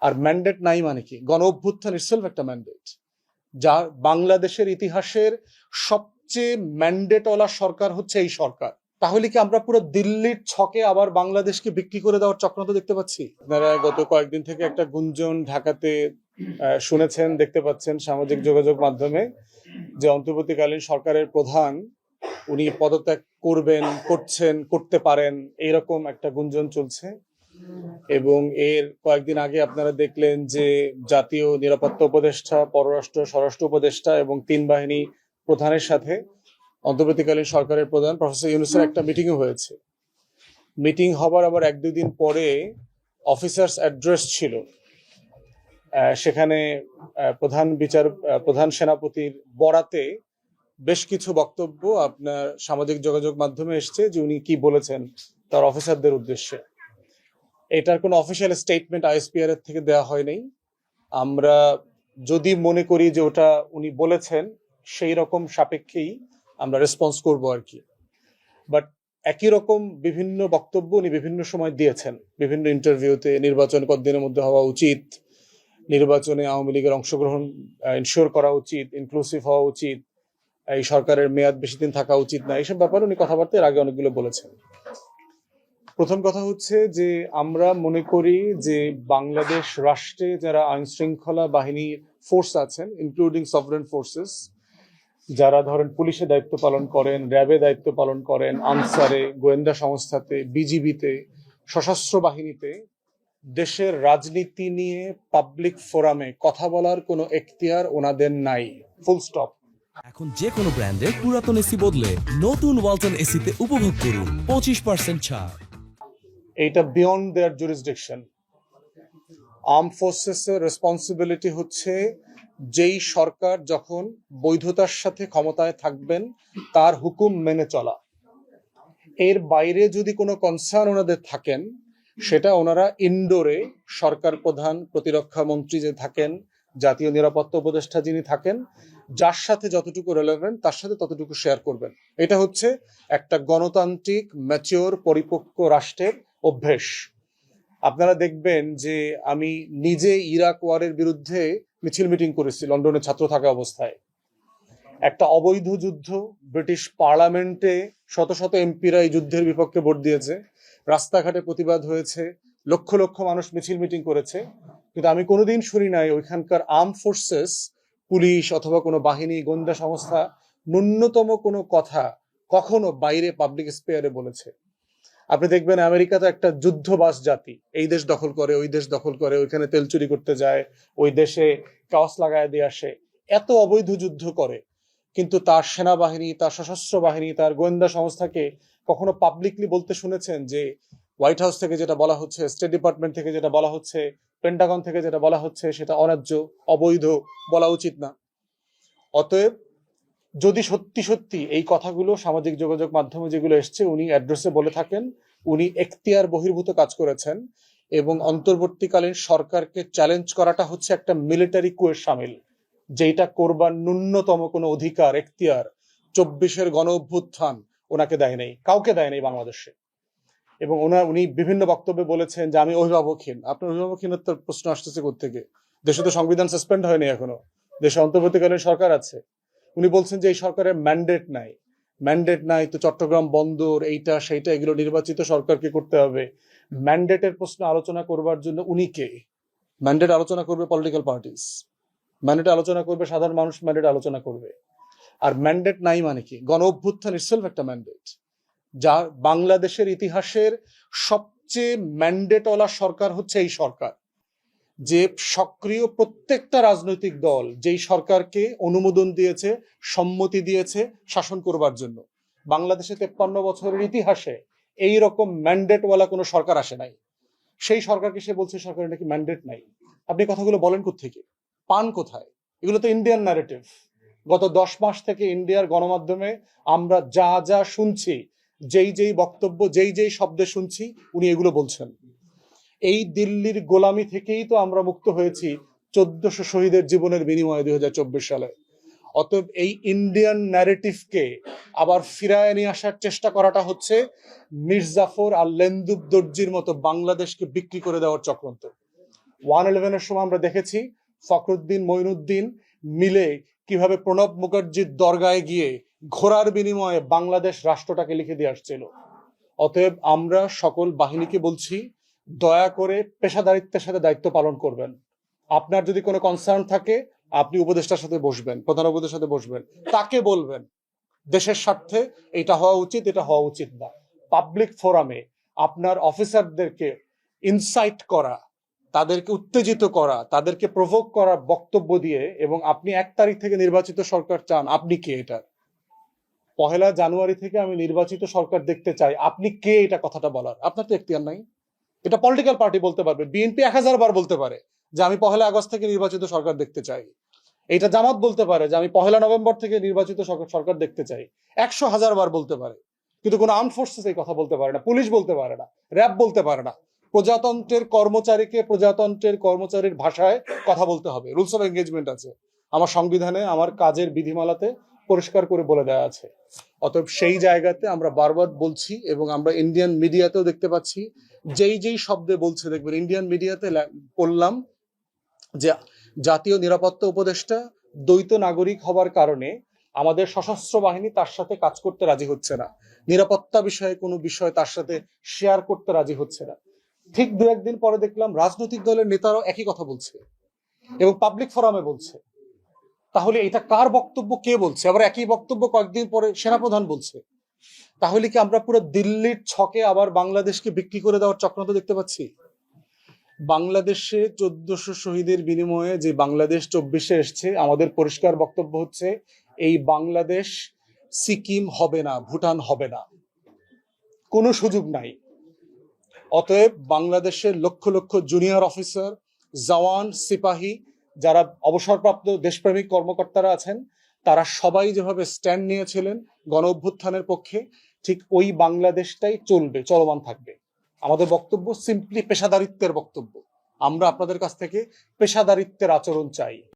আর mandate নাই মানে কি? গণ অভ্যুত্থান ইটসেলফ একটা ম্যান্ডেট, যা বাংলাদেশের ইতিহাসের সবচেয়ে ম্যান্ডেটওয়ালা সরকার হচ্ছে এই সরকার। তাহলে কি আমরা পুরো দিল্লির ছকে আবার বাংলাদেশকে বিক্রি করে দেওয়ার চক্রান্ত দেখতে পাচ্ছি? আপনারা গত কয়েকদিন থেকে একটা গুঞ্জন ঢাকাতে শুনেছেন, দেখতে পাচ্ছেন সামাজিক যোগাযোগ মাধ্যমে, যে অন্তর্বর্তীকালীন সরকারের প্রধান উনি পদত্যাগ করবেন, করছেন, করতে পারেন, এইরকম একটা গুঞ্জন চলছে। এবং এর কয়েকদিন আগে আপনারা দেখলেন যে জাতীয় নিরাপত্তা উপদেষ্টা, পররাষ্ট্র স্বরাষ্ট্র উপদেষ্টা এবং তিন বাহিনী প্রধানের সাথে অন্তর্বর্তীকালীন সরকারের প্রধান প্রফেসর ইউনূসের একটা মিটিংও হয়েছে। মিটিং হবার আবার এক দুই দিন পরে অফিসার্স অ্যাড্রেস ছিল, সেখানে প্রধান সেনাপতির বরাতে বেশ কিছু বক্তব্য আপনার সামাজিক যোগাযোগ মাধ্যমে এসছে, যে উনি কি বলেছেন তার অফিসারদের উদ্দেশ্যে। এটার কোনো অফিসিয়াল স্টেটমেন্ট আইএসপিআর এর থেকে দেওয়া হয়নি। আমরা যদি মনে করি যে ওটা উনি বলেছেন, সেই রকম সাপেক্ষেই আমরা রেসপন্স করব আর কি। বাট একই রকম বিভিন্ন বক্তব্য উনি বিভিন্ন সময় দিয়েছেন, বিভিন্ন ইন্টারভিউতে। নির্বাচন কতদিনের মধ্যে হওয়া উচিত, নির্বাচনে আওয়ামী লীগের অংশগ্রহণ ইনশিওর করা উচিত, ইনক্লুসিভ হওয়া উচিত, এই সরকারের মেয়াদ বেশি দিন থাকা উচিত না, এইসব ব্যাপারে উনি কথাবার্তা এর আগে অনেকগুলো বলেছেন। প্রথম কথা হচ্ছে যে আমরা মনে করি যে বাংলাদেশ রাষ্ট্রে যারা আইন শৃঙ্খলা বাহিনীর ফোর্স আছেন, ইনক্লুডিং সভরেন ফোর্সেস, যারা ধরেন পুলিশে দায়িত্ব পালন করেন, র্যাবে দায়িত্ব পালন করেন, আনসারে, গোয়েন্দা সংস্থাতে, বিজিবিতে, সশস্ত্র বাহিনীতে, দেশের রাজনীতি নিয়ে পাবলিক ফোরামে কথা বলার কোনো এখতিয়ার ওনাদের নাই, ফুল স্টপ। এখন যে কোনো ব্র্যান্ডের পুরাতন এসি বদলে নতুন ওয়ালটন এসিতে উপভোগ করুন 25% ছাড়। এইটা বিয়ন্ড দেয়ার জুরিসডিকশন। আর্ম ফোর্সেসের রেসপন্সিবিলিটি হচ্ছে যেই সরকার যখন বৈধতার সাথে ক্ষমতায় থাকবেন তার হুকুম মেনে চলা। এর বাইরে যদি কোনো কনসার্ন ওনাদের থাকেন, সেটা ওনারা ইনডোরে সরকার প্রধান, প্রতিরক্ষা মন্ত্রী যে থাকেন, জাতীয় নিরাপত্তা উপদেষ্টা যিনি থাকেন, যার সাথে যতটুকু রেলেভেন্ট তার সাথে ততটুকু শেয়ার করবেন। এটা হচ্ছে একটা গণতান্ত্রিক ম্যাচিওর পরিপক্ক রাষ্ট্রের অভ্যেস। আপনারা দেখবেন যে আমি নিজে ইরাক ওয়ারের বিরুদ্ধে মিছিল মিটিং করেছি লন্ডনে ছাত্র থাকা অবস্থায়। একটা অবৈধ যুদ্ধ, ব্রিটিশ পার্লামেন্টে শত শত এমপিরা এই যুদ্ধের বিপক্ষে ভোট দিয়েছে, রাস্তাঘাটে প্রতিবাদ হয়েছে, লক্ষ লক্ষ মানুষ মিছিল মিটিং করেছে, কিন্তু আমি কোনোদিন শুনি নাই ওইখানকার আর্ম ফোর্সেস, পুলিশ অথবা কোনো বাহিনী, গোয়েন্দা সংস্থা ন্যূনতম কোনো কথা কখনো বাইরে পাবলিক স্পেয়ারে বলেছে। আপনি দেখবেন আমেরিকা তো একটা যুদ্ধবাজ জাতি, এই দেশ দখল করে, ওই দেশ দখল করে, ওইখানে তেল চুরি করতে যায়, ওই দেশে টস লাগায় দিয়ে আসে, এত অবৈধ যুদ্ধ করে, কিন্তু তার সেনাবাহিনী, তার সশস্ত্র বাহিনী, তার গোয়েন্দা সংস্থাকে কখনো পাবলিকলি বলতে শুনেছেন যে হোয়াইট হাউস থেকে যেটা বলা হচ্ছে, স্টেট ডিপার্টমেন্ট থেকে যেটা বলা হচ্ছে, পেন্টাগন থেকে যেটা বলা হচ্ছে, সেটা অন্যায্য, অবৈধ, বলা উচিত না? অতএব যদি সত্যি সত্যি এই কথাগুলো সামাজিক যোগাযোগ মাধ্যমে যেগুলো এসছে উনি অ্যাড্রেসে বলে থাকেন, উনি এখতিয়ার বহির্ভূত কাজ করেছেন, এবং অন্তর্বর্তীকালীন সরকারকে চ্যালেঞ্জ করাটা হচ্ছে একটা মিলিটারি কুয়ের সামিল, যেটা করবার ন্যূনতম কোনো অধিকার, এখতিয়ার 24-এর গণ অভ্যুত্থান ওনাকে দেয় নাই, কাউকে দেয় নাই বাংলাদেশে। এবং উনি বিভিন্ন বক্তব্যে বলেছেন যে আমি অভিভাবকহীন। আপনার অভিভাবকহীনতার প্রশ্ন আসতেছে কোত্থেকে? দেশে তো সংবিধান সাসপেন্ড হয়নি এখনো, দেশে অন্তর্বর্তীকালীন সরকার আছে। উনি বলছেন যে এই সরকারের ম্যান্ডেট নাই। ম্যান্ডেট নাই তো চট্টগ্রাম বন্দর, এইটা সেইটা, এগুলো নির্বাচিত সরকারকে করতে হবে। ম্যান্ডেটের প্রশ্ন আলোচনা করবার জন্য উনি কে? ম্যান্ডেট আলোচনা করবে পলিটিক্যাল পার্টিস, ম্যান্ডেট আলোচনা করবে সাধারণ মানুষ, ম্যান্ডেট আলোচনা করবে। আর ম্যান্ডেট নাই মানে কি? গণ অভ্যুত্থান ইটসেলফ একটা ম্যান্ডেট, যা বাংলাদেশের ইতিহাসের সবচেয়ে ম্যান্ডেটওয়ালা সরকার হচ্ছে এই সরকার। যে সক্রিয় প্রত্যেকটা রাজনৈতিক দল যেই সরকারকে অনুমোদন দিয়েছে, সম্মতি দিয়েছে শাসন করবার জন্য, বাংলাদেশে 53 বছরের ইতিহাসে এই রকম ম্যান্ডেটওয়ালা কোনো সরকার আসে নাই। সেই সরকারকে সে বলছে সরকারের নাকি ম্যান্ডেট নাই। আপনি কথাগুলো বলেন কোত্থেকে, পান কোথায়? এগুলো তো ইন্ডিয়ান ন্যারেটিভ। গত 10 মাস থেকে ইন্ডিয়ার গণমাধ্যমে আমরা যা যা শুনছি, যেই যেই বক্তব্য, যেই যেই শব্দে শুনছি, উনি এগুলো বলছেন। এই দিল্লির গোলামি থেকেই তো আমরা মুক্ত হয়েছি 1400 শহীদের জীবনের বিনিময়ে 2024 সালে। অতএব এই ইন্ডিয়ান ন্যারেটিভকে আবার ফিরায় নিয়ে আসার চেষ্টা করাটা হচ্ছে মির্জাফর আর লেন্দুব দর্জির মতো বাংলাদেশকে বিক্রি করে দেওয়ার চক্রান্ত। 111-এর সময় আমরা দেখেছি ফখরুদ্দিন মঈনুদ্দিন মিলে কিভাবে প্রণব মুখার্জির দরগায় গিয়ে ঘোড়ার বিনিময়ে বাংলাদেশ রাষ্ট্রটাকে লিখে দিয়ে আসছিল। অতএব আমরা সকল বাহিনীকে বলছি, দয়া করে পেশাদারিত্বের সাথে দায়িত্ব পালন করবেন। আপনার যদি কোনো কনসার্ন থাকে আপনি উপদেষ্টার সাথে বসবেন, প্রধান উপদেষ্টার সাথে বসবেন, তাকে বলবেন দেশের স্বার্থে এটা হওয়া উচিত, এটা হওয়া উচিত না। পাবলিক ফোরামে আপনার অফিসারদেরকে ইনসাইট করা, তাদেরকে উত্তেজিত করা, তাদেরকে প্রভোক করার বক্তব্য দিয়ে, এবং আপনি 1 তারিখ থেকে নির্বাচিত সরকার চান, আপনি কে এটা? 1 জানুয়ারি থেকে আমি নির্বাচিত সরকার দেখতে চাই, আপনি কে এটা কথাটা বলার? আপনার তো এখতিয়ার নাই। এটা পলিটিক্যাল পার্টি বলতে পারবে, বিএনপি 1000 বার বলতে পারে যে আমি 1 আগস্ট থেকে নির্বাচিত সরকার দেখতে চাই। এটা জামাত বলতে পারে যে আমি 1 নভেম্বর থেকে নির্বাচিত সরকার দেখতে চাই। 100,000 বার বলতে পারে, কিন্তু কোনো আর্ম ফোর্সেস এই কথা বলতে পারে না, পুলিশ বলতে পারে না, র্যাব বলতে পারে না। প্রজাতন্ত্রের কর্মচারীকে প্রজাতন্ত্রের কর্মচারীর ভাষায় কথা বলতে হবে, রুলস অফ এঙ্গেজমেন্ট আছে আমার সংবিধানে, আমার কাজের বিধিমালাতে পরিষ্কার করে বলে দেওয়া আছে। অতএব সেই জায়গাতে আমরা বারবার বলছি, এবং আমরা ইন্ডিয়ান মিডিয়াতেও দেখতে পাচ্ছি যেই শব্দে বলছে, দেখবেন ইন্ডিয়ান মিডিয়াতে পড়লাম যে জাতীয় নিরাপত্তা উপদেষ্টা দ্বৈত নাগরিক হবার কারণে আমাদের সশস্ত্র বাহিনী তার সাথে কাজ করতে রাজি হচ্ছে না, নিরাপত্তা বিষয়ে কোনো বিষয় তার সাথে শেয়ার করতে রাজি হচ্ছে না। ঠিক 2-1 দিন পরে দেখলাম রাজনৈতিক দলের নেতারাও একই কথা বলছে এবং পাবলিক ফোরামে বলছে। তাহলে এটা কার বক্তব্য, কে বলছে? আবার একই বক্তব্য কয়েকদিন পরে সেনাপ্রধান বলছে। তাহলে কি আমরা পুরো দিল্লির ছকে আবার বাংলাদেশকে বিক্রি করে দেওয়ার চক্রান্ত দেখতে পাচ্ছি? বাংলাদেশে 1400 শহীদের বিনিময়ে যে বাংলাদেশ 24-এ এসছে, আমাদের পরিষ্কার বক্তব্য হচ্ছে এই বাংলাদেশ সিকিম হবে না, ভুটান হবে না, কোনো সুযোগ নাই। অতএব বাংলাদেশের লক্ষ লক্ষ জুনিয়র অফিসার, জওয়ান, সিপাহী, যারা অবসরপ্রাপ্ত দেশপ্রেমিক কর্মকর্তারা আছেন, তারা সবাই যেভাবে স্ট্যান্ড নিয়েছিলেন গণ অভ্যুত্থানের পক্ষে, ঠিক ওই বাংলাদেশটাই চলবে, চলমান থাকবে। আমাদের বক্তব্য সিম্পলি পেশাদারিত্বের বক্তব্য। আমরা আপনাদের কাছ থেকে পেশাদারিত্বের আচরণ চাই।